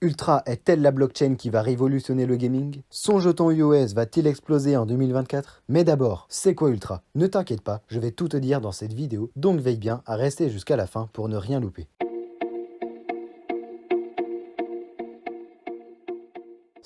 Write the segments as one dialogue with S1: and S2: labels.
S1: Ultra est-elle la blockchain qui va révolutionner le gaming? Son jeton iOS va-t-il exploser en 2024? Mais d'abord, c'est quoi Ultra? Ne t'inquiète pas, je vais tout te dire dans cette vidéo, donc veille bien à rester jusqu'à la fin pour ne rien louper.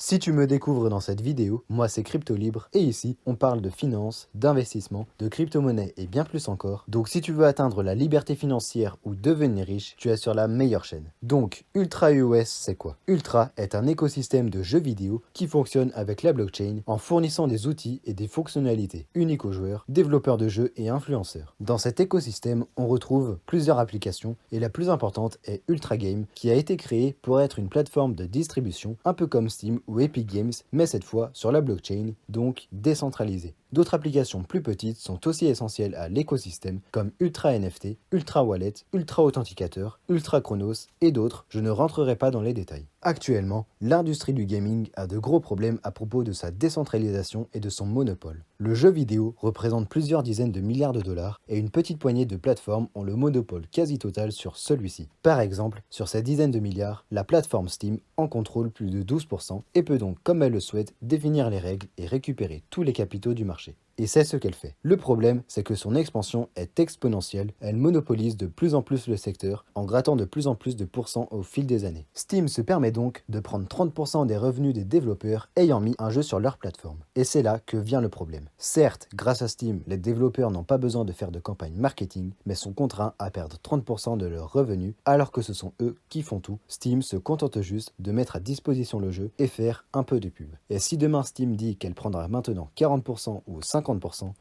S1: Si tu me découvres dans cette vidéo, moi c'est Crypto Libre et ici on parle de finance, d'investissement, de crypto-monnaie et bien plus encore. Donc si tu veux atteindre la liberté financière ou devenir riche, tu es sur la meilleure chaîne. Donc Ultra iOS c'est quoi? Ultra est un écosystème de jeux vidéo qui fonctionne avec la blockchain en fournissant des outils et des fonctionnalités uniques aux joueurs, développeurs de jeux et influenceurs. Dans cet écosystème, on retrouve plusieurs applications et la plus importante est Ultra Game qui a été créée pour être une plateforme de distribution un peu comme Steam ou Epic Games, mais cette fois sur la blockchain, donc décentralisée. D'autres applications plus petites sont aussi essentielles à l'écosystème, comme Ultra NFT, Ultra Wallet, Ultra Authenticateur, Ultra Chronos et d'autres, je ne rentrerai pas dans les détails. Actuellement, l'industrie du gaming a de gros problèmes à propos de sa décentralisation et de son monopole. Le jeu vidéo représente plusieurs dizaines de milliards de dollars et une petite poignée de plateformes ont le monopole quasi total sur celui-ci. Par exemple, sur ces dizaines de milliards, la plateforme Steam en contrôle plus de 12% et peut donc, comme elle le souhaite, définir les règles et récupérer tous les capitaux du marché. Et c'est ce qu'elle fait. Le problème, c'est que son expansion est exponentielle, elle monopolise de plus en plus le secteur en grattant de plus en plus de pourcents au fil des années. Steam se permet donc de prendre 30% des revenus des développeurs ayant mis un jeu sur leur plateforme. Et c'est là que vient le problème. Certes, grâce à Steam, les développeurs n'ont pas besoin de faire de campagne marketing, mais sont contraints à perdre 30% de leurs revenus alors que ce sont eux qui font tout. Steam se contente juste de mettre à disposition le jeu et faire un peu de pub. Et si demain Steam dit qu'elle prendra maintenant 40% ou 50%,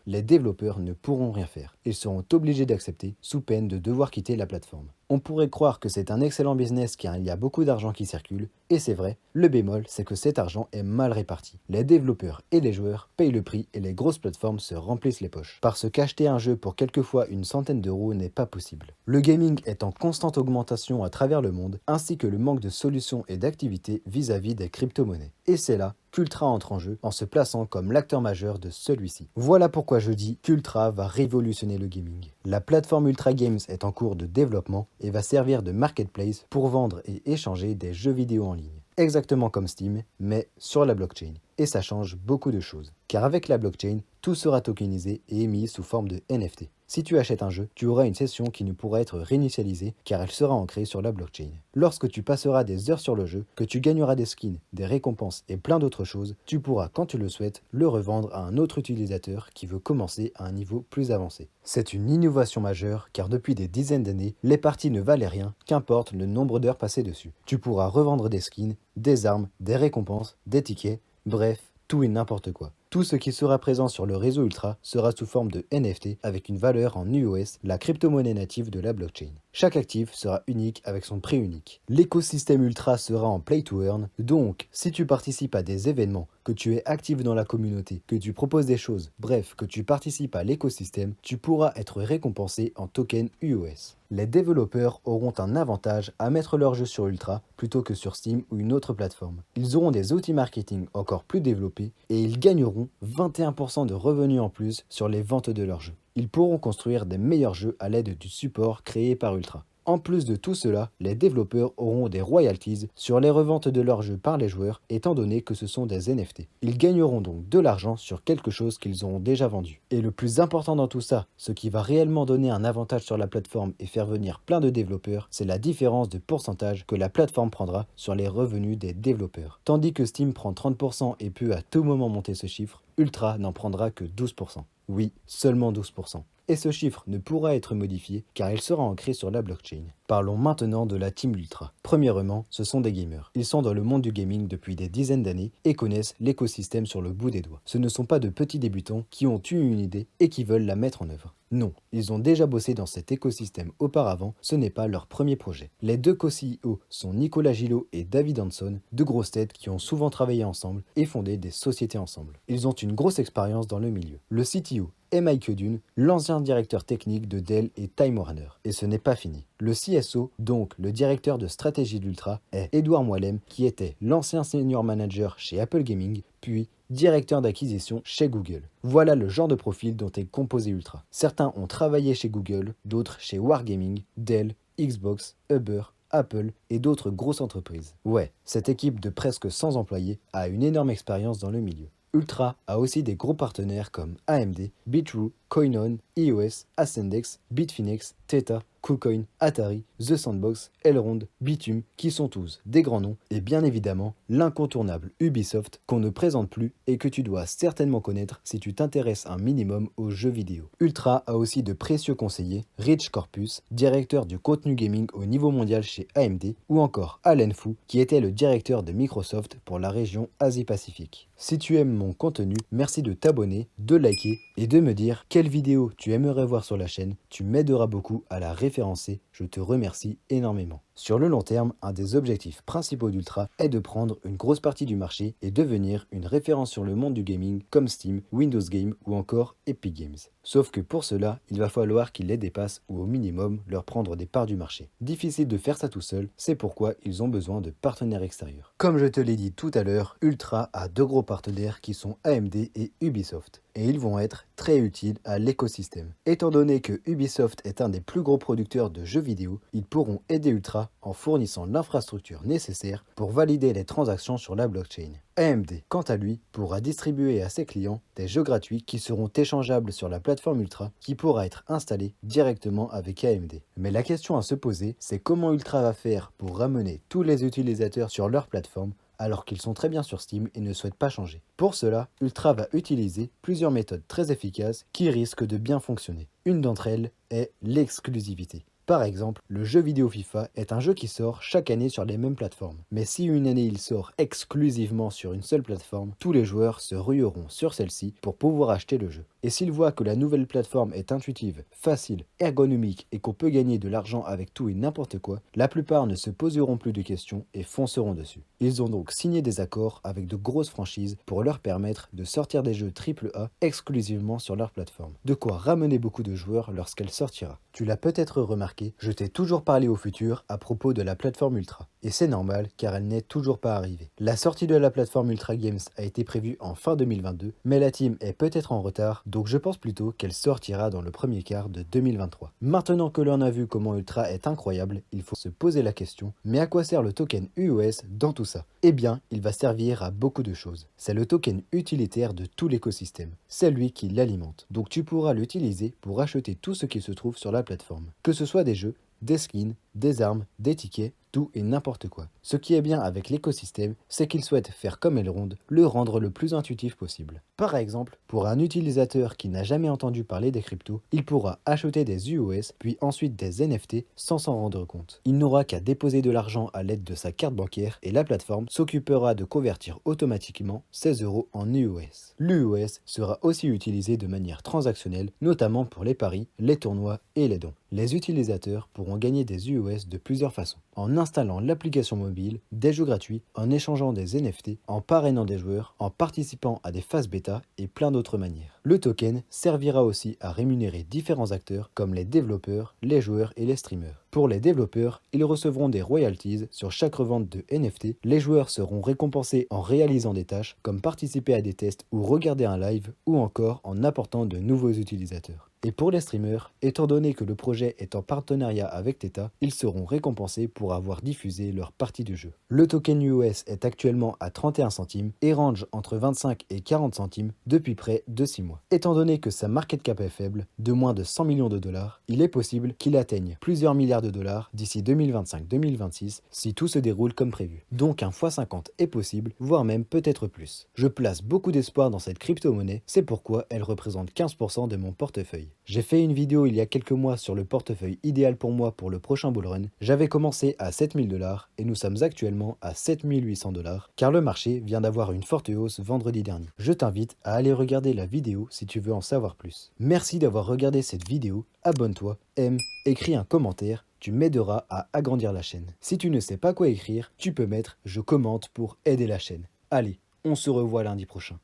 S1: les développeurs ne pourront rien faire. Ils seront obligés d'accepter sous peine de devoir quitter la plateforme. On pourrait croire que c'est un excellent business car il y a beaucoup d'argent qui circule, et c'est vrai, le bémol c'est que cet argent est mal réparti. Les développeurs et les joueurs payent le prix et les grosses plateformes se remplissent les poches. Parce qu'acheter un jeu pour quelquefois une centaine d'euros n'est pas possible. Le gaming est en constante augmentation à travers le monde, ainsi que le manque de solutions et d'activités vis-à-vis des crypto-monnaies. Et c'est là qu'Ultra entre en jeu en se plaçant comme l'acteur majeur de celui-ci. Voilà pourquoi je dis qu'Ultra va révolutionner le gaming. La plateforme Ultra Games est en cours de développement et va servir de marketplace pour vendre et échanger des jeux vidéo en ligne. Exactement comme Steam, mais sur la blockchain. Et ça change beaucoup de choses. Car avec la blockchain, tout sera tokenisé et émis sous forme de NFT. Si tu achètes un jeu, tu auras une session qui ne pourra être réinitialisée car elle sera ancrée sur la blockchain. Lorsque tu passeras des heures sur le jeu, que tu gagneras des skins, des récompenses et plein d'autres choses, tu pourras, quand tu le souhaites, le revendre à un autre utilisateur qui veut commencer à un niveau plus avancé. C'est une innovation majeure car depuis des dizaines d'années, les parties ne valaient rien, qu'importe le nombre d'heures passées dessus. Tu pourras revendre des skins, des armes, des récompenses, des tickets, bref, tout et n'importe quoi. Tout ce qui sera présent sur le réseau Ultra sera sous forme de NFT avec une valeur en UOS, la crypto-monnaie native de la blockchain. Chaque actif sera unique avec son prix unique. L'écosystème Ultra sera en play to earn, donc si tu participes à des événements, que tu es actif dans la communauté, que tu proposes des choses, bref, que tu participes à l'écosystème, tu pourras être récompensé en token UOS. Les développeurs auront un avantage à mettre leur jeu sur Ultra plutôt que sur Steam ou une autre plateforme. Ils auront des outils marketing encore plus développés et ils gagneront 21% de revenus en plus sur les ventes de leurs jeux. Ils pourront construire des meilleurs jeux à l'aide du support créé par Ultra. En plus de tout cela, les développeurs auront des royalties sur les reventes de leurs jeux par les joueurs, étant donné que ce sont des NFT. Ils gagneront donc de l'argent sur quelque chose qu'ils auront déjà vendu. Et le plus important dans tout ça, ce qui va réellement donner un avantage sur la plateforme et faire venir plein de développeurs, c'est la différence de pourcentage que la plateforme prendra sur les revenus des développeurs. Tandis que Steam prend 30% et peut à tout moment monter ce chiffre, Ultra n'en prendra que 12%. Oui, seulement 12%. Et ce chiffre ne pourra être modifié car il sera ancré sur la blockchain. Parlons maintenant de la Team Ultra. Premièrement, ce sont des gamers. Ils sont dans le monde du gaming depuis des dizaines d'années et connaissent l'écosystème sur le bout des doigts. Ce ne sont pas de petits débutants qui ont eu une idée et qui veulent la mettre en œuvre. Non, ils ont déjà bossé dans cet écosystème auparavant, ce n'est pas leur premier projet. Les deux co-CEO sont Nicolas Gillot et David Hanson, deux grosses têtes qui ont souvent travaillé ensemble et fondé des sociétés ensemble. Ils ont une grosse expérience dans le milieu. Le CTO est Mike Dune, l'ancien directeur technique de Dell et Time Warner. Et ce n'est pas fini. Le CSO, donc le directeur de stratégie d'Ultra, est Edouard Moilem, qui était l'ancien senior manager chez Apple Gaming, puis directeur d'acquisition chez Google. Voilà le genre de profil dont est composé Ultra. Certains ont travaillé chez Google, d'autres chez Wargaming, Dell, Xbox, Uber Apple et d'autres grosses entreprises. Ouais, cette équipe de presque 100 employés a une énorme expérience dans le milieu. Ultra a aussi des gros partenaires comme AMD, Bitrue, Coinon, iOS, Ascendex, Bitfinex, Theta, KuCoin, Atari, The Sandbox, Elrond, Bitume, qui sont tous des grands noms, et bien évidemment l'incontournable Ubisoft qu'on ne présente plus et que tu dois certainement connaître si tu t'intéresses un minimum aux jeux vidéo. Ultra a aussi de précieux conseillers, Rich Corpus, directeur du contenu gaming au niveau mondial chez AMD, ou encore Allen Fu, qui était le directeur de Microsoft pour la région Asie-Pacifique. Si tu aimes mon contenu, merci de t'abonner, de liker et de me dire quelle vidéo tu aimerais voir sur la chaîne, tu m'aideras beaucoup à la référencer, je te remercie énormément. Sur le long terme, un des objectifs principaux d'Ultra est de prendre une grosse partie du marché et devenir une référence sur le monde du gaming comme Steam, Windows Game ou encore Epic Games. Sauf que pour cela, il va falloir qu'ils les dépassent ou au minimum leur prendre des parts du marché. Difficile de faire ça tout seul, c'est pourquoi ils ont besoin de partenaires extérieurs. Comme je te l'ai dit tout à l'heure, Ultra a deux gros partenaires qui sont AMD et Ubisoft. Et ils vont être très utiles à l'écosystème. Étant donné que Ubisoft est un des plus gros producteurs de jeux vidéo, ils pourront aider Ultra en fournissant l'infrastructure nécessaire pour valider les transactions sur la blockchain. AMD, quant à lui, pourra distribuer à ses clients des jeux gratuits qui seront échangeables sur la plateforme Ultra qui pourra être installée directement avec AMD. Mais la question à se poser, c'est comment Ultra va faire pour ramener tous les utilisateurs sur leur plateforme alors qu'ils sont très bien sur Steam et ne souhaitent pas changer. Pour cela, Ultra va utiliser plusieurs méthodes très efficaces qui risquent de bien fonctionner. Une d'entre elles est l'exclusivité. Par exemple, le jeu vidéo FIFA est un jeu qui sort chaque année sur les mêmes plateformes. Mais si une année il sort exclusivement sur une seule plateforme, tous les joueurs se rueront sur celle-ci pour pouvoir acheter le jeu. Et s'ils voient que la nouvelle plateforme est intuitive, facile, ergonomique et qu'on peut gagner de l'argent avec tout et n'importe quoi, la plupart ne se poseront plus de questions et fonceront dessus. Ils ont donc signé des accords avec de grosses franchises pour leur permettre de sortir des jeux AAA exclusivement sur leur plateforme. De quoi ramener beaucoup de joueurs lorsqu'elle sortira. Tu l'as peut-être remarqué, je t'ai toujours parlé au futur à propos de la plateforme Ultra. Et c'est normal car elle n'est toujours pas arrivée. La sortie de la plateforme Ultra Games a été prévue en fin 2022, mais la team est peut-être en retard, donc je pense plutôt qu'elle sortira dans le premier quart de 2023. Maintenant que l'on a vu comment Ultra est incroyable, il faut se poser la question, mais à quoi sert le token UOS dans tout ça? Eh bien, il va servir à beaucoup de choses. C'est le token utilitaire de tout l'écosystème. C'est lui qui l'alimente. Donc tu pourras l'utiliser pour acheter tout ce qui se trouve sur la plateforme. Que ce soit des jeux, des skins, des armes, des tickets, tout et n'importe quoi. Ce qui est bien avec l'écosystème, c'est qu'il souhaite faire comme Elrond, le rendre le plus intuitif possible. Par exemple, pour un utilisateur qui n'a jamais entendu parler des cryptos, il pourra acheter des UOS puis ensuite des NFT sans s'en rendre compte. Il n'aura qu'à déposer de l'argent à l'aide de sa carte bancaire et la plateforme s'occupera de convertir automatiquement ses euros en UOS. L'UOS sera aussi utilisé de manière transactionnelle, notamment pour les paris, les tournois et les dons. Les utilisateurs pourront gagner des UOS de plusieurs façons. En installant l'application mobile, des jeux gratuits, en échangeant des NFT, en parrainant des joueurs, en participant à des phases bêta et plein d'autres manières. Le token servira aussi à rémunérer différents acteurs comme les développeurs, les joueurs et les streamers. Pour les développeurs, ils recevront des royalties sur chaque revente de NFT. Les joueurs seront récompensés en réalisant des tâches comme participer à des tests ou regarder un live ou encore en apportant de nouveaux utilisateurs. Et pour les streamers, étant donné que le projet est en partenariat avec Theta, ils seront récompensés pour avoir diffusé leur partie du jeu. Le token UOS est actuellement à 31 centimes et range entre 25 et 40 centimes depuis près de 6 mois. Étant donné que sa market cap est faible, de moins de 100 millions de dollars, il est possible qu'il atteigne plusieurs milliards de dollars d'ici 2025-2026 si tout se déroule comme prévu. Donc un x50 est possible, voire même peut-être plus. Je place beaucoup d'espoir dans cette crypto-monnaie, c'est pourquoi elle représente 15% de mon portefeuille. J'ai fait une vidéo il y a quelques mois sur le portefeuille idéal pour moi pour le prochain bullrun. J'avais commencé à 7000 dollars et nous sommes actuellement à 7800 dollars car le marché vient d'avoir une forte hausse vendredi dernier. Je t'invite à aller regarder la vidéo si tu veux en savoir plus. Merci d'avoir regardé cette vidéo, abonne-toi, aime, écris un commentaire, tu m'aideras à agrandir la chaîne. Si tu ne sais pas quoi écrire, tu peux mettre « Je commente » pour aider la chaîne. Allez, on se revoit lundi prochain.